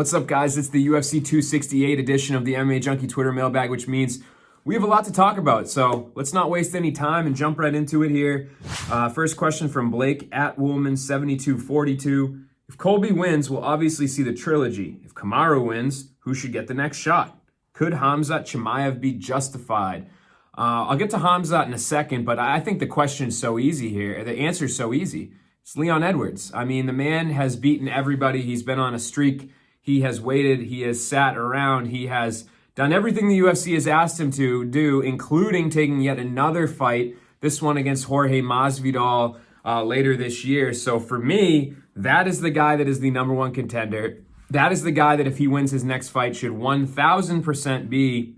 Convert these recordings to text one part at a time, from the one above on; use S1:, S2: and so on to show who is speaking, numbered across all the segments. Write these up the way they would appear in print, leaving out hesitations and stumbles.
S1: What's up, guys? It's the UFC 268 edition of the MMA Junkie Twitter mailbag, which means we have a lot to talk about. So let's not waste any time and jump right into it here. First question from Blake at Woolman7242. If Colby wins, we'll obviously see the trilogy. If Kamaru wins, who should get the next shot? Could Khamzat Chimaev be justified? I'll get to Khamzat in a second, but I think the question's so easy here. The answer's so easy. It's Leon Edwards. I mean, the man has beaten everybody. He's been on a streak. He has waited. He has sat around. He has done everything the UFC has asked him to do, including taking yet another fight, this one against Jorge Masvidal later this year. So for me, that is the guy that is the number one contender. That is the guy that if he wins his next fight should 1,000% be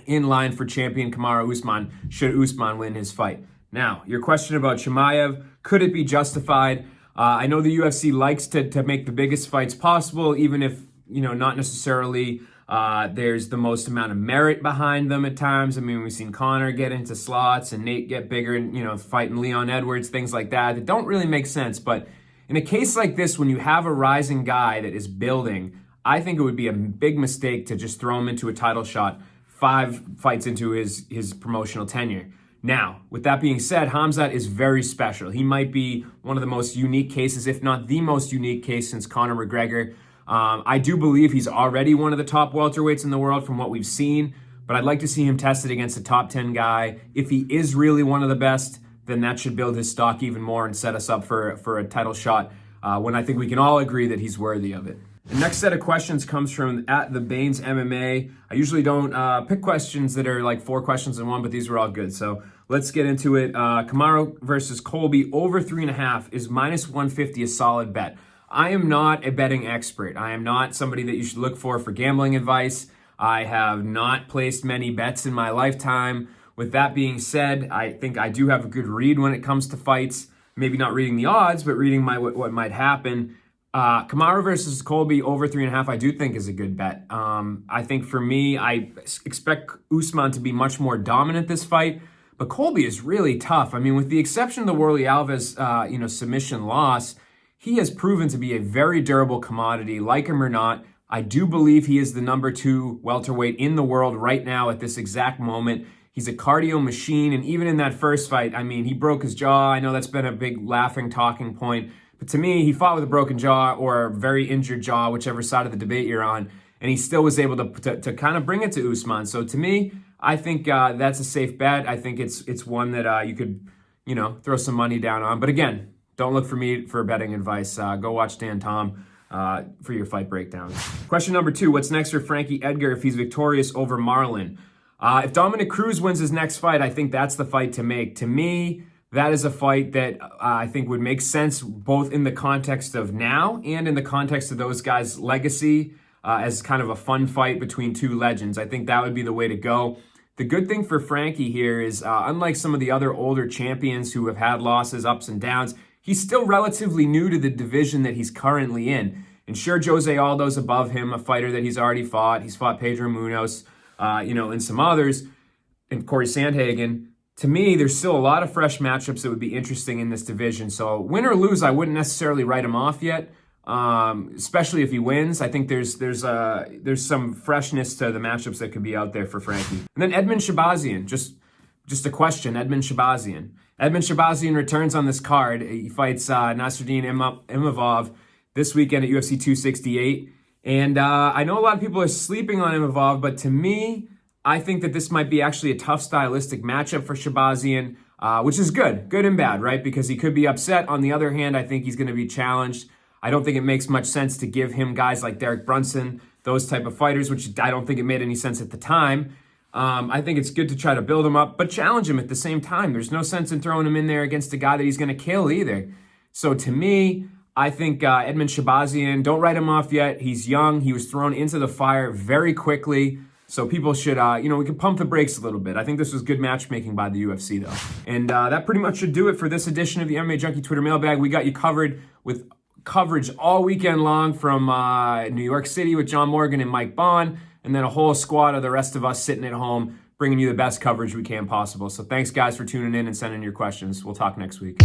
S1: in line for champion Kamaru Usman, should Usman win his fight. Now, your question about Chimaev, could it be justified? I know the UFC likes to make the biggest fights possible, even if, not necessarily there's the most amount of merit behind them at times. I mean, we've seen Conor get into slots and Nate get bigger and, fighting Leon Edwards, things like that don't really make sense. But in a case like this, when you have a rising guy that is building, I think it would be a big mistake to just throw him into a title shot 5 fights into his promotional tenure. Now, with that being said, Khamzat is very special. He might be one of the most unique cases, if not the most unique case since Conor McGregor. I do believe he's already one of the top welterweights in the world from what we've seen, but I'd like to see him tested against a top 10 guy. If he is really one of the best, then that should build his stock even more and set us up for a title shot when I think we can all agree that he's worthy of it. The next set of questions comes from at the Baines MMA. I usually don't pick questions that are like 4 questions in one, but these were all good. So let's get into it. Kamaru versus Colby over 3.5 is -150 a solid bet. I am not a betting expert. I am not somebody that you should look for gambling advice. I have not placed many bets in my lifetime. With that being said, I think I do have a good read when it comes to fights. Maybe not reading the odds, but reading what might happen. Kamaru versus Colby over 3.5, I do think is a good bet. I think for me, I expect Usman to be much more dominant this fight, but Colby is really tough. I mean, with the exception of the Warlley Alves, submission loss, he has proven to be a very durable commodity. Like him or not, I do believe he is the number 2 welterweight in the world right now at this exact moment. He's a cardio machine, and even in that first fight, I mean, he broke his jaw. I know that's been a big laughing, talking point. But to me, he fought with a broken jaw or a very injured jaw, whichever side of the debate you're on, and he still was able to kind of bring it to Usman. So to me, I think that's a safe bet. I think it's one that you could, throw some money down on. But again, don't look for me for betting advice. Go watch Dan Tom for your fight breakdowns. Question number 2, what's next for Frankie Edgar if he's victorious over Marlon? If Dominic Cruz wins his next fight, I think that's the fight to make. To me, that is a fight that I think would make sense both in the context of now and in the context of those guys' legacy as kind of a fun fight between 2 legends. I think that would be the way to go. The good thing for Frankie here is, unlike some of the other older champions who have had losses, ups and downs, he's still relatively new to the division that he's currently in. And sure, Jose Aldo's above him, a fighter that he's already fought. He's fought Pedro Munoz, and some others, and Corey Sandhagen. To me, there's still a lot of fresh matchups that would be interesting in this division. So win or lose, I wouldn't necessarily write him off yet, especially if he wins. I think there's some freshness to the matchups that could be out there for Frankie. And then Edmen Shahbazian, just a question, Edmen Shahbazian. Edmen Shahbazian returns on this card. He fights Nasruddin Imavov this weekend at UFC 268. And I know a lot of people are sleeping on Imavov, but to me, I think that this might be actually a tough stylistic matchup for Shahbazian, which is good and bad, right? Because he could be upset. On the other hand, I think he's going to be challenged. I don't think it makes much sense to give him guys like Derek Brunson, those type of fighters, which I don't think it made any sense at the time. I think it's good to try to build him up, but challenge him at the same time. There's no sense in throwing him in there against a guy that he's going to kill either. So to me, I think Edmen Shahbazian, don't write him off yet. He's young. He was thrown into the fire very quickly. So people should, we can pump the brakes a little bit. I think this was good matchmaking by the UFC, though. And that pretty much should do it for this edition of the MMA Junkie Twitter Mailbag. We got you covered with coverage all weekend long from New York City with John Morgan and Mike Bond, and then a whole squad of the rest of us sitting at home, bringing you the best coverage we can possible. So thanks, guys, for tuning in and sending your questions. We'll talk next week.